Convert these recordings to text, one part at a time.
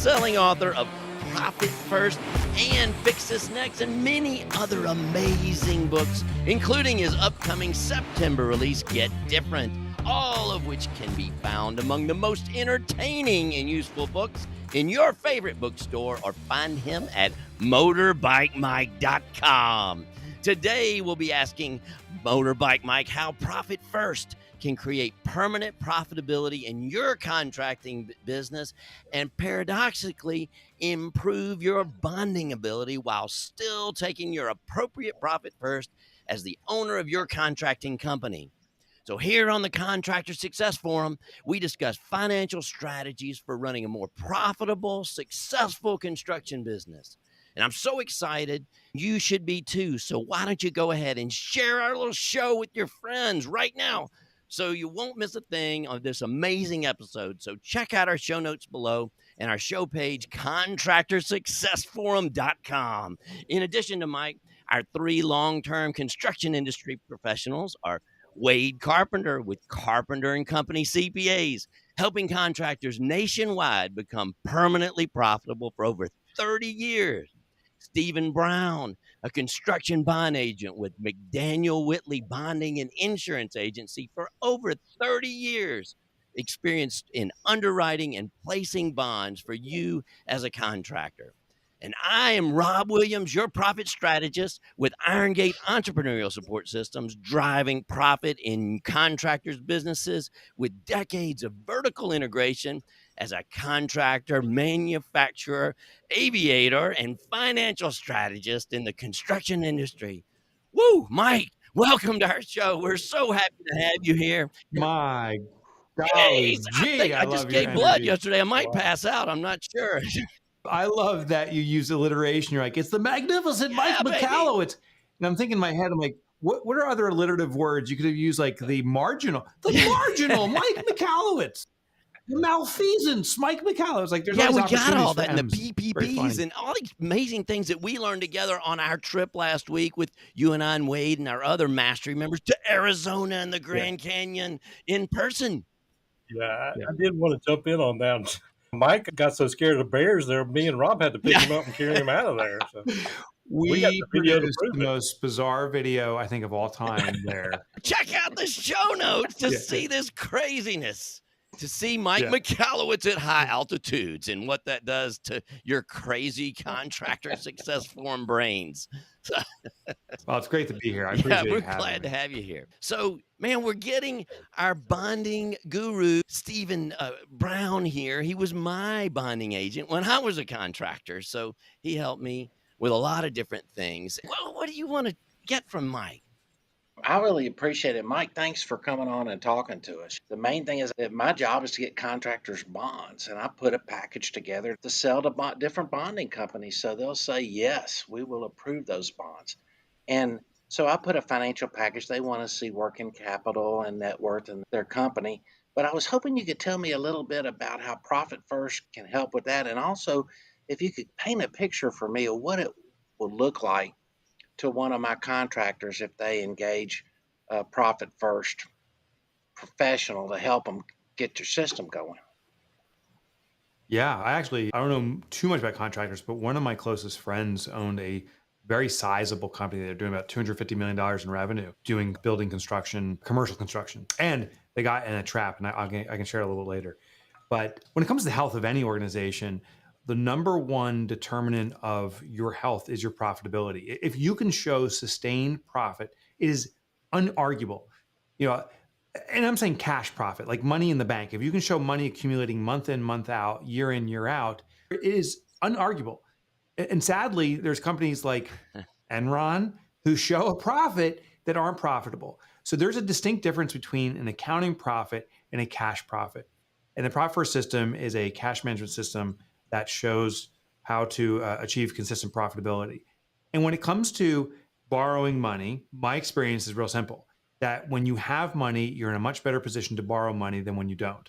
best-selling author of Profit First and Fix This Next, and many other amazing books, including his upcoming September release, Get Different, all of which can be found among the most entertaining and useful books in your favorite bookstore, or find him at motorbikemike.com. Today, we'll be asking Motorbike Mike how Profit First can create permanent profitability in your contracting business and paradoxically improve your bonding ability while still taking your appropriate profit first as the owner of your contracting company. So here on the Contractor Success Forum, we discuss financial strategies for running a more profitable, successful construction business. And I'm so excited. You should be too. So why don't you go ahead and share our little show with your friends right now, so you won't miss a thing of this amazing episode. So check out our show notes below and our show page, contractorsuccessforum.com. In addition to Mike, our three long-term construction industry professionals are Wade Carpenter with Carpenter and Company CPAs, helping contractors nationwide become permanently profitable for over 30 years. Stephen Brown, a construction bond agent with McDaniel Whitley Bonding and Insurance Agency for over 30 years, experienced in underwriting and placing bonds for you as a contractor. And I am Rob Williams, your profit strategist with Iron Gate Entrepreneurial Support Systems, driving profit in contractors' businesses with decades of vertical integration as a contractor, manufacturer, aviator, and financial strategist in the construction industry. Woo, Mike, welcome to our show. We're so happy to have you here. My Hey, golly, I think I love just your gave blood energy. yesterday. I might pass out. I'm not sure. I love that you use alliteration. You're like, it's the magnificent Mike Michalowicz. And I'm thinking in my head, I'm like, what are other alliterative words? You could have used like the marginal Mike Michalowicz. The malfeasance, Mike Michalowicz. Like, there's Yeah, always we got all opportunities for that, and the M's. Very PPPs funny. and all these amazing things that we learned together on our trip last week with you and I and Wade and our other mastery members to Arizona and the Grand Canyon in person. I did want to jump in on that. Mike got so scared of bears there, me and Rob had to pick him up and carry him out of there. So we got the video to produced prove the it. most bizarre video, I think, of all time there. Check out the show notes to see this craziness, to see Mike Yeah. Michalowicz at high altitudes and what that does to your crazy contractor success forum brains. Well, it's great to be here. I appreciate we're having glad me. to have you here. So, man, we're getting our bonding guru, Stephen Brown, here. He was my bonding agent when I was a contractor, so he helped me with a lot of different things. Well, what do you want to get from Mike? I really appreciate it. Mike, thanks for coming on and talking to us. The main thing is that my job is to get contractors bonds, and I put a package together to sell to different bonding companies. So they'll say, yes, we will approve those bonds. And so I put a financial package. They want to see working capital and net worth in their company. But I was hoping you could tell me a little bit about how Profit First can help with that. And also, if you could paint a picture for me of what it would look like to one of my contractors if they engage a Profit First professional to help them get their system going. Yeah, I don't know too much about contractors, but one of my closest friends owned a very sizable company. They're doing about $250 million in revenue, doing building construction, commercial construction. And they got in a trap, and I can share a little bit later. But when it comes to the health of any organization, the number one determinant of your health is your profitability. If you can show sustained profit, it is unarguable. And I'm saying cash profit, like money in the bank. If you can show money accumulating month in, month out, year in, year out, it is unarguable. And sadly, there's companies like Enron who show a profit that aren't profitable. So there's a distinct difference between an accounting profit and a cash profit. And the Profit First system is a cash management system that shows how to achieve consistent profitability. And when it comes to borrowing money, my experience is real simple, that when you have money, you're in a much better position to borrow money than when you don't.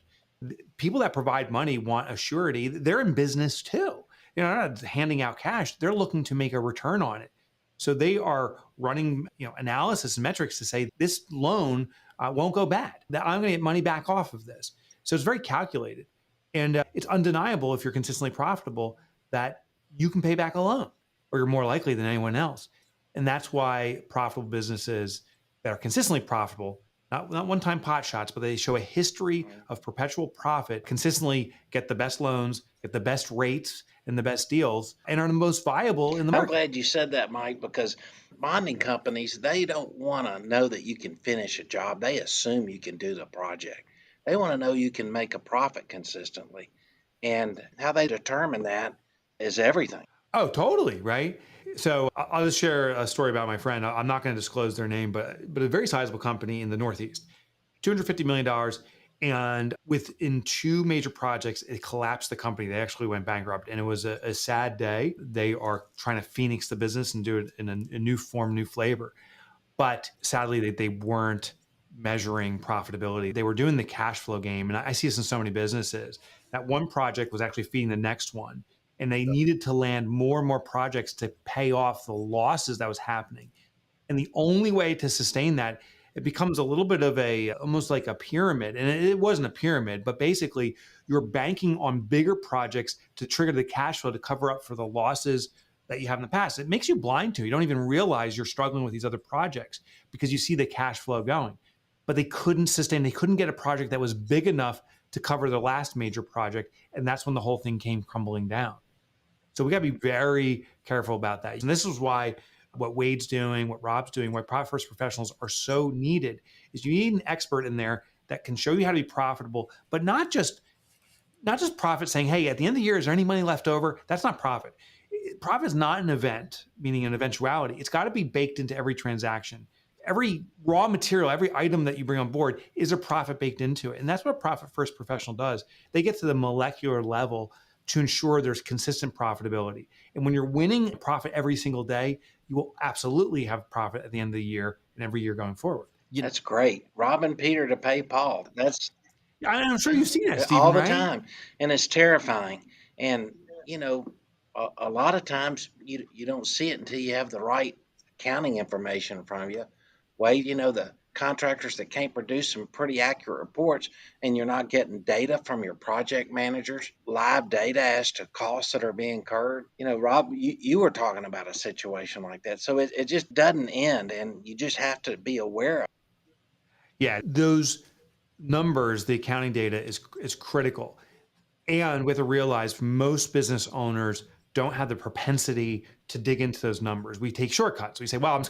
People that provide money want a surety. They're in business too. They're not handing out cash. They're looking to make a return on it. So they are running analysis and metrics to say this loan won't go bad, that I'm going to get money back off of this. So it's very calculated. And it's undeniable if you're consistently profitable that you can pay back a loan, or you're more likely than anyone else. And that's why profitable businesses that are consistently profitable, not one-time pot shots, but they show a history of perpetual profit, consistently get the best loans, get the best rates and the best deals, and are the most viable in the market. I'm glad you said that, Mike, because bonding companies, they don't want to know that you can finish a job. They assume you can do the project. They want to know you can make a profit consistently. And how they determine that is everything. Oh, totally, right? So I'll just share a story about my friend. I'm not going to disclose their name, but a very sizable company in the Northeast, $250 million. And within two major projects, it collapsed the company. They actually went bankrupt, and it was a sad day. They are trying to phoenix the business and do it in a new form, new flavor. But sadly, they weren't measuring profitability. They were doing the cash flow game. And I see this in so many businesses. That one project was actually feeding the next one. And they needed to land more and more projects to pay off the losses that was happening. And the only way to sustain that, it becomes a little bit of almost like a pyramid. And it wasn't a pyramid, but basically you're banking on bigger projects to trigger the cash flow to cover up for the losses that you have in the past. It makes you blind to. You don't even realize you're struggling with these other projects because you see the cash flow going. But they couldn't sustain, they couldn't get a project that was big enough to cover the last major project. And that's when the whole thing came crumbling down. So we got to be very careful about that. And this is why what Wade's doing, what Rob's doing, why Profit First professionals are so needed is you need an expert in there that can show you how to be profitable, but not just profit saying, hey, at the end of the year, is there any money left over? That's not profit. Profit is not an event, meaning an eventuality. It's got to be baked into every transaction. Every raw material, every item that you bring on board is a profit baked into it. And that's what Profit First professional does. They get to the molecular level to ensure there's consistent profitability. And when you're winning profit every single day, you will absolutely have profit at the end of the year and every year going forward. That's great. Robbing Peter to pay Paul. I'm sure you've seen that, Stephen, all the right? time. And it's terrifying. And, a lot of times you don't see it until you have the right accounting information in front of you. Wade, the contractors that can't produce some pretty accurate reports, and you're not getting data from your project managers, live data as to costs that are being incurred. Rob, you were talking about a situation like that. So it just doesn't end, and you just have to be aware of it. Yeah, those numbers, the accounting data is critical. And we have to realize most business owners don't have the propensity to dig into those numbers. We take shortcuts. We say, well,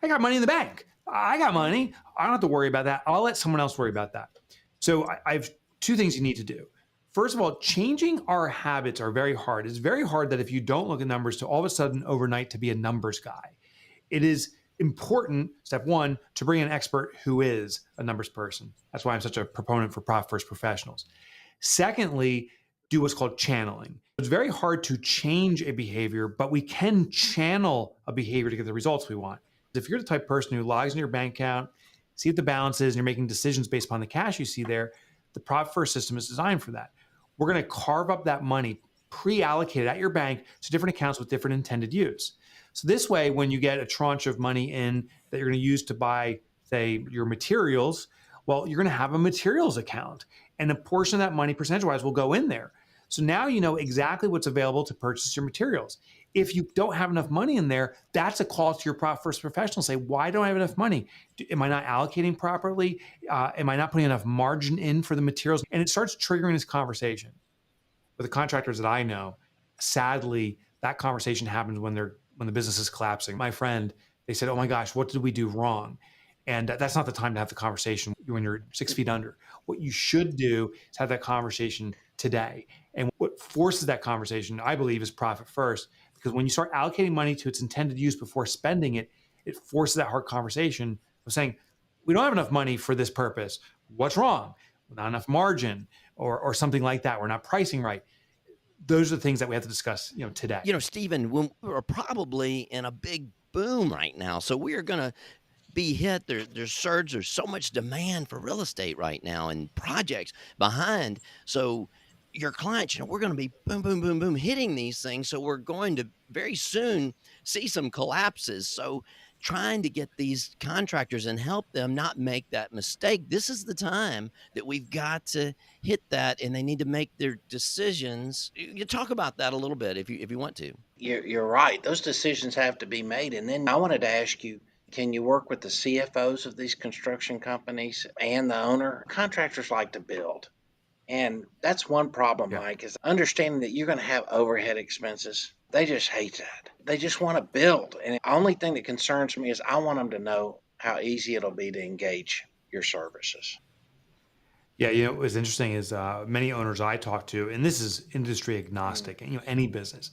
I got money in the bank. I got money. I don't have to worry about that. I'll let someone else worry about that. So I have two things you need to do. First of all, changing our habits are very hard. It's very hard that if you don't look at numbers to all of a sudden overnight to be a numbers guy. It is important, step one, to bring an expert who is a numbers person. That's why I'm such a proponent for Profit First professionals. Secondly, do what's called channeling. It's very hard to change a behavior, but we can channel a behavior to get the results we want. If you're the type of person who logs into your bank account, see what the balance is, and you're making decisions based upon the cash you see there, the Profit First system is designed for that. We're going to carve up that money, pre-allocated at your bank to different accounts with different intended use. So this way, when you get a tranche of money in that you're going to use to buy, say, your materials, well, you're going to have a materials account, and a portion of that money, percentage-wise, will go in there. So now you know exactly what's available to purchase your materials. If you don't have enough money in there, that's a call to your Profit First professional. Say, why don't I have enough money? Am I not allocating properly? Am I not putting enough margin in for the materials? And it starts triggering this conversation. With the contractors that I know, sadly, that conversation happens when the business is collapsing. My friend, they said, oh my gosh, what did we do wrong? And that's not the time to have the conversation when you're 6 feet under. What you should do is have that conversation today. And what forces that conversation, I believe, is Profit First. Because when you start allocating money to its intended use before spending it, it forces that hard conversation of saying, we don't have enough money for this purpose. What's wrong? Not enough margin or something like that. We're not pricing right. Those are the things that we have to discuss, today. Stephen, we're probably in a big boom right now. So we are going to be hit. There's surge. There's so much demand for real estate right now and projects behind. So your clients, we're going to be boom, boom, boom, boom, hitting these things. So we're going to very soon see some collapses. So trying to get these contractors and help them not make that mistake. This is the time that we've got to hit that, and they need to make their decisions. You talk about that a little bit if you want to. You're right. Those decisions have to be made. And then I wanted to ask you, can you work with the CFOs of these construction companies and the owner? Contractors like to build. And that's one problem, Yeah. Mike, is understanding that you're going to have overhead expenses. They just hate that. They just want to build. And the only thing that concerns me is I want them to know how easy it'll be to engage your services. Yeah, what's interesting is many owners I talk to, and this is industry agnostic, and any business.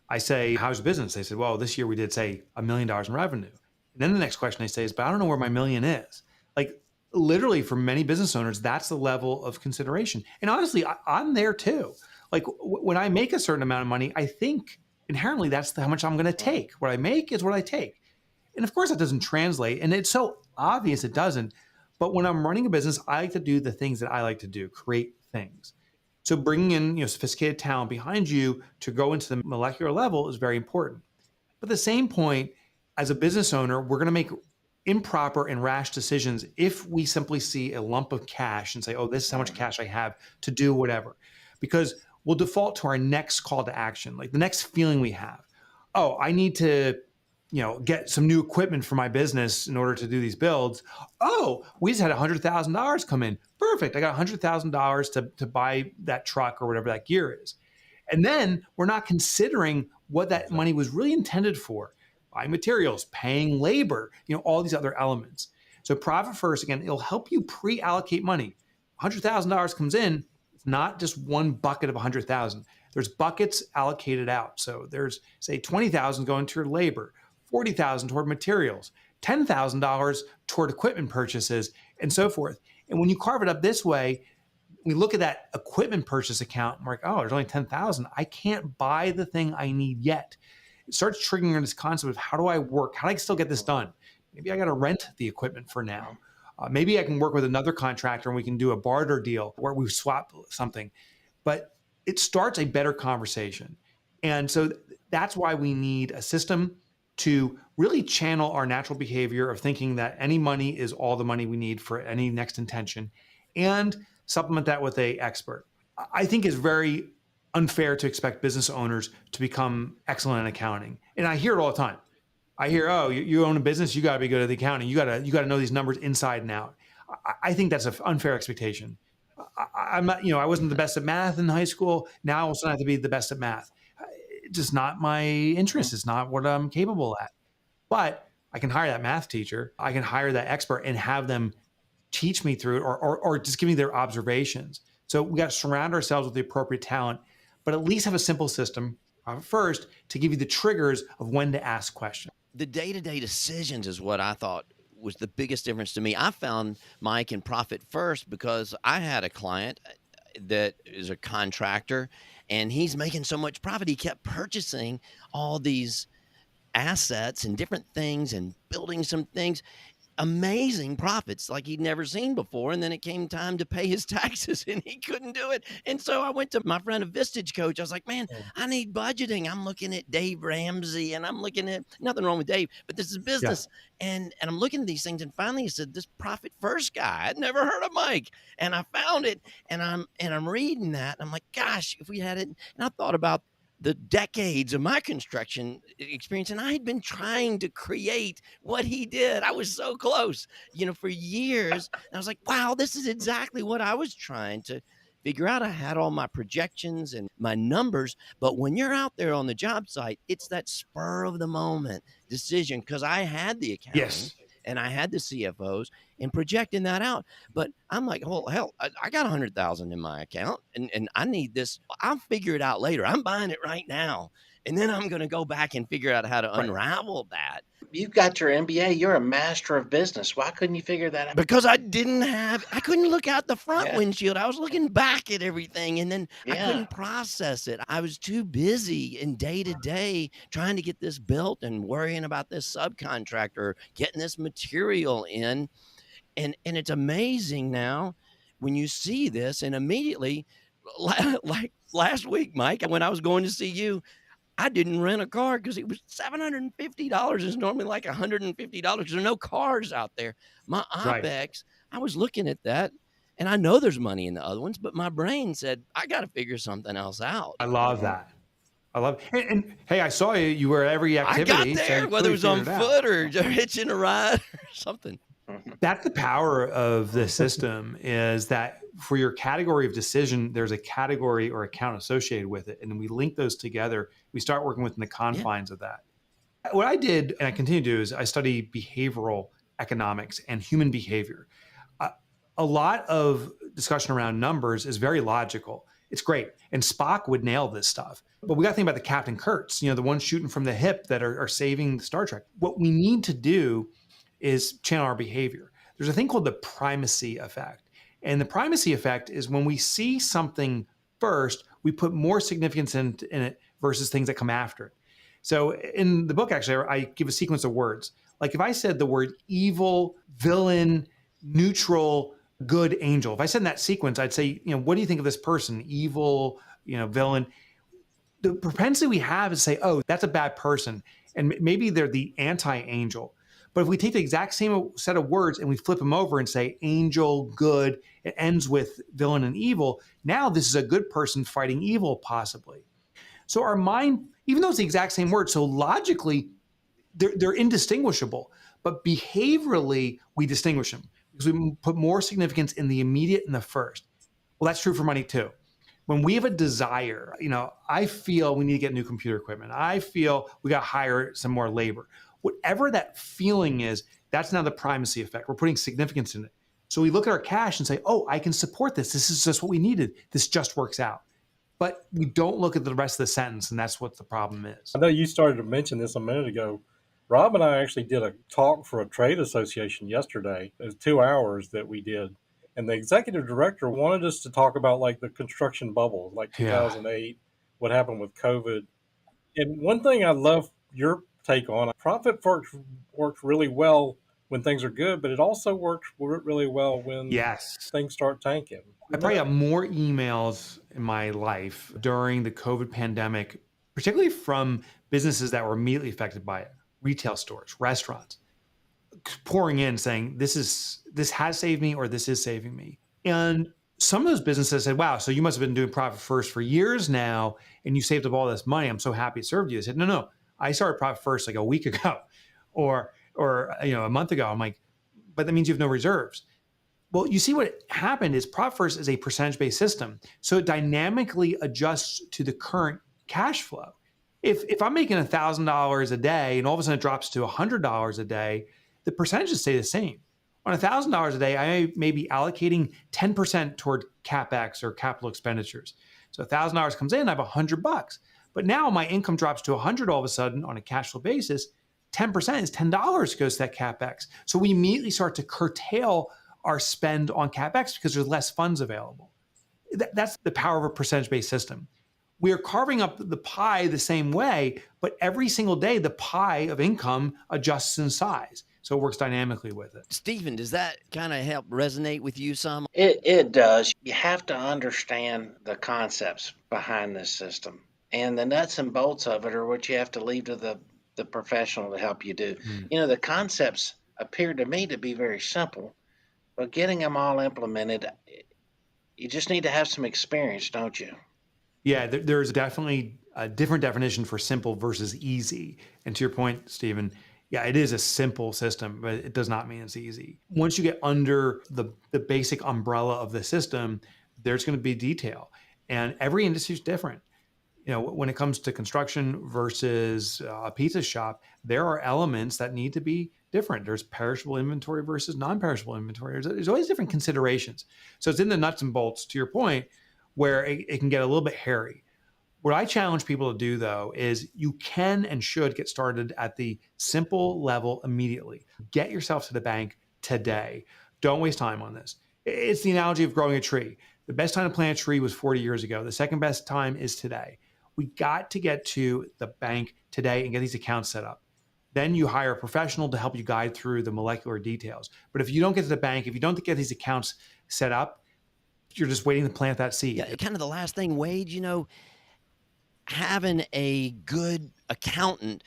I say, how's your business? They said, well, this year we did say $1 million in revenue. And then the next question they say is, but I don't know where my million is. Like literally for many business owners, that's the level of consideration. And honestly, I'm there too. Like when I make a certain amount of money, I think inherently that's how much I'm going to take. What I make is what I take. And of course it doesn't translate. And it's so obvious it doesn't. But when I'm running a business, I like to do the things that I like to do, create things. So bringing in sophisticated talent behind you to go into the molecular level is very important. But at the same point, as a business owner, we're going to make improper and rash decisions if we simply see a lump of cash and say, oh, this is how much cash I have to do whatever. Because we'll default to our next call to action, like the next feeling we have. Oh, I need to get some new equipment for my business in order to do these builds. Oh, we just had $100,000 come in. Perfect. I got $100,000 to buy that truck or whatever that gear is. And then we're not considering what that money was really intended for. Buying materials, paying labor, all these other elements. So profit first, again, it'll help you pre-allocate money. $100,000 comes in, it's not just one bucket of 100,000. There's buckets allocated out. So there's say 20,000 going to your labor, 40,000 toward materials, $10,000 toward equipment purchases, and so forth. And when you carve it up this way, we look at that equipment purchase account and we're like, oh, there's only 10,000. I can't buy the thing I need yet. It starts triggering this concept of how do I work? How do I still get this done? Maybe I got to rent the equipment for now. Maybe I can work with another contractor and we can do a barter deal where we swap something. But it starts a better conversation. And so that's why we need a system to really channel our natural behavior of thinking that any money is all the money we need for any next intention, and supplement that with an expert. I think it's very unfair to expect business owners to become excellent in accounting. And I hear it all the time. I hear, oh, you own a business, you got to be good at the accounting. You got to know these numbers inside and out. I think that's an unfair expectation. I'm not, I wasn't the best at math in high school. Now I also have to be the best at math. It's just not my interest. It's not what I'm capable at. But I can hire that math teacher. I can hire that expert and have them teach me through it or just give me their observations. So we got to surround ourselves with the appropriate talent, but at least have a simple system first to give you the triggers of when to ask questions. The day-to-day decisions is what I thought was the biggest difference to me. I found Mike in Profit First because I had a client that is a contractor and he's making so much profit. He kept purchasing all these assets and different things and building some things. Amazing profits like he'd never seen before. And then it came time to pay his taxes and he couldn't do it. And so I went to my friend, a Vistage coach. I was like, man, I need budgeting. I'm looking at Dave Ramsey and I'm looking at nothing wrong with Dave, but this is business. Yeah. And I'm looking at these things. And finally he said, this Profit First guy, I'd never heard of Mike. And I found it and I'm reading that. And I'm like, gosh, if we had it. And I thought about the decades of my construction experience, and I had been trying to create what he did. I was so close, for years. And I was like, wow, this is exactly what I was trying to figure out. I had all my projections and my numbers, but when you're out there on the job site, it's that spur of the moment decision, because I had the accounting and I had the CFOs and projecting that out. But I'm like, oh, hell, I got 100,000 in my account and I need this. I'll figure it out later. I'm buying it right now. And then I'm going to go back and figure out how to unravel that. You've got your MBA. You're a master of business. Why couldn't you figure that out? Because I couldn't look out the front windshield. I was looking back at everything and then I couldn't process it. I was too busy in day to day trying to get this built and worrying about this subcontractor, getting this material in. And it's amazing now when you see this, and immediately, like last week, Mike, when I was going to see you, I didn't rent a car because it was $750. It's normally like $150 because there are no cars out there. My Right. OpEx, I was looking at that, and I know there's money in the other ones, but my brain said, I got to figure something else out. I love that. I love it. And hey, I saw you were at every activity. I got there, so whether it was on foot or hitching a ride or something. That's the power of this system, is that for your category of decision, there's a category or account associated with it. And then we link those together. We start working within the confines of that. What I did, and I continue to do, is I study behavioral economics and human behavior. A lot of discussion around numbers is very logical. It's great. And Spock would nail this stuff. But we got to think about the Captain Kurtz, the ones shooting from the hip that are saving Star Trek. What we need to do is channel our behavior. There's a thing called the primacy effect. And the primacy effect is when we see something first, we put more significance in it versus things that come after it. So in the book, actually, I give a sequence of words. Like if I said the word evil, villain, neutral, good, angel, if I said in that sequence, I'd say, what do you think of this person? Evil, villain. The propensity we have is to say, oh, that's a bad person. And maybe they're the anti-angel. But if we take the exact same set of words and we flip them over and say angel, good, it ends with villain and evil, now this is a good person fighting evil, possibly. So our mind, even though it's the exact same word, so logically, they're indistinguishable. But behaviorally, we distinguish them because we put more significance in the immediate and the first. Well, that's true for money too. When we have a desire, I feel we need to get new computer equipment. I feel we got to hire some more labor. Whatever that feeling is, that's now the primacy effect. We're putting significance in it. So we look at our cash and say, oh, I can support this. This is just what we needed. This just works out. But we don't look at the rest of the sentence, and that's what the problem is. I know you started to mention this a minute ago. Rob and I actually did a talk for a trade association yesterday. It was 2 hours that we did. And the executive director wanted us to talk about like the construction bubble, like 2008, what happened with COVID. And one thing I love your take on, profit works really well when things are good, but it also works really well when things start tanking. I probably got more emails in my life during the COVID pandemic, particularly from businesses that were immediately affected by it, retail stores, restaurants, pouring in saying, this has saved me, or this is saving me. And some of those businesses said, wow, so you must have been doing profit first for years now, and you saved up all this money. I'm so happy it served you. I said, no, I started profit first like a week ago or a month ago. I'm like, but that means you have no reserves. Well, you see what happened is profit first is a percentage-based system. So it dynamically adjusts to the current cash flow. If I'm making $1,000 a day and all of a sudden it drops to $100 a day, the percentages stay the same. On $1,000 a day, I may be allocating 10% toward CapEx or capital expenditures. So $1,000 comes in, I have $100. But now my income drops to $100 all of a sudden on a cash flow basis. 10% is $10 goes to that CapEx. So we immediately start to curtail our spend on CapEx because there's less funds available. That's the power of a percentage-based system. We are carving up the pie the same way, but every single day the pie of income adjusts in size. So it works dynamically with it. Stephen, does that kind of help resonate with you some? It does. You have to understand the concepts behind this system. And the nuts and bolts of it are what you have to leave to the professional to help you do. The concepts appear to me to be very simple, but getting them all implemented, you just need to have some experience, don't you? Yeah, there's definitely a different definition for simple versus easy. And to your point, Stephen, yeah, it is a simple system, but it does not mean it's easy. Once you get under the basic umbrella of the system, there's going to be detail. And every industry is different. When it comes to construction versus a pizza shop, there are elements that need to be different. There's perishable inventory versus non-perishable inventory. There's always different considerations. So it's in the nuts and bolts, to your point, where it can get a little bit hairy. What I challenge people to do, though, is you can and should get started at the simple level immediately. Get yourself to the bank today. Don't waste time on this. It's the analogy of growing a tree. The best time to plant a tree was 40 years ago. The second best time is today. We got to get to the bank today and get these accounts set up. Then you hire a professional to help you guide through the molecular details. But if you don't get to the bank, if you don't get these accounts set up, you're just waiting to plant that seed. Yeah, kind of the last thing, Wade, having a good accountant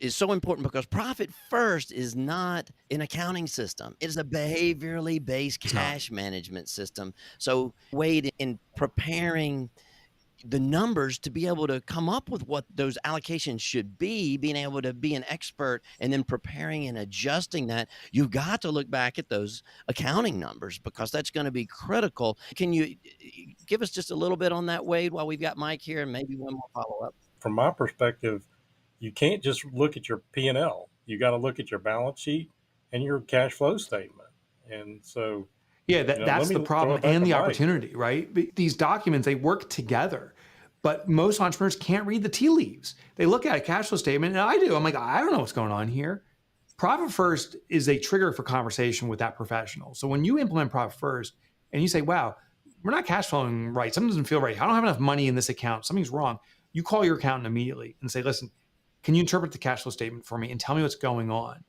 is so important because Profit First is not an accounting system. It is a behaviorally based cash management system. So Wade, in preparing the numbers to be able to come up with what those allocations should be, being able to be an expert and then preparing and adjusting that, you've got to look back at those accounting numbers because that's going to be critical. Can you give us just a little bit on that, Wade, while we've got Mike here, and maybe one more follow-up? From my perspective, you can't just look at your P&L. You got to look at your balance sheet and your cash flow statement. And so, yeah, that's the problem and the opportunity, right? These documents, they work together, but most entrepreneurs can't read the tea leaves. They look at a cash flow statement, and I do. I'm like, I don't know what's going on here. Profit First is a trigger for conversation with that professional. So when you implement Profit First and you say, wow, we're not cash flowing right, something doesn't feel right, I don't have enough money in this account, something's wrong, you call your accountant immediately and say, listen, can you interpret the cash flow statement for me and tell me what's going on?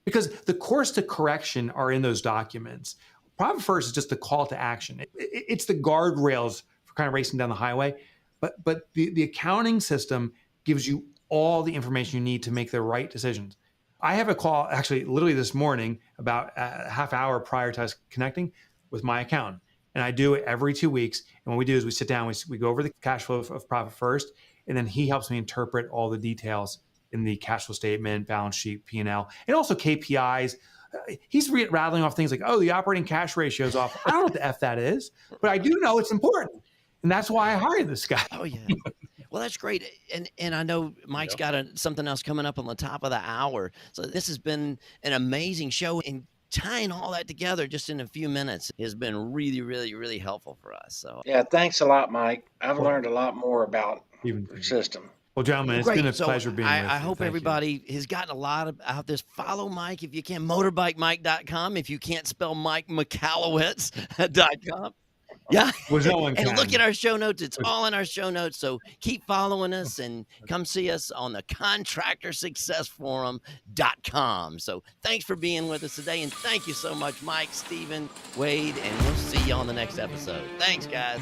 Because the course to correction are in those documents. Profit First is just the call to action. It's the guardrails for kind of racing down the highway. But the accounting system gives you all the information you need to make the right decisions. I have a call, actually, literally this morning, about a half hour prior to us connecting with my accountant. And I do it every 2 weeks. And what we do is we sit down, we go over the cash flow of Profit First, and then he helps me interpret all the details in the cash flow statement, balance sheet, P&L, and also KPIs. He's rattling off things like, oh, the operating cash ratio is off. I don't know what the F that is, but I do know it's important. And that's why I hired this guy. Oh, yeah. Well, that's great. And I know Mike's got something else coming up on the top of the hour. So this has been an amazing show. And tying all that together just in a few minutes has been really, really, really helpful for us. So yeah, thanks a lot, Mike. I've learned a lot more about your system. Well, gentlemen, it's been a pleasure being with you. I hope everybody has gotten a lot out this. Follow Mike if you can, motorbikemike.com. If you can't spell Mike Michalowicz.com. Yeah. And look at our show notes. It's all in our show notes. So keep following us and come see us on the contractorsuccessforum.com. So thanks for being with us today. And thank you so much, Mike, Stephen, Wade, and we'll see you on the next episode. Thanks, guys.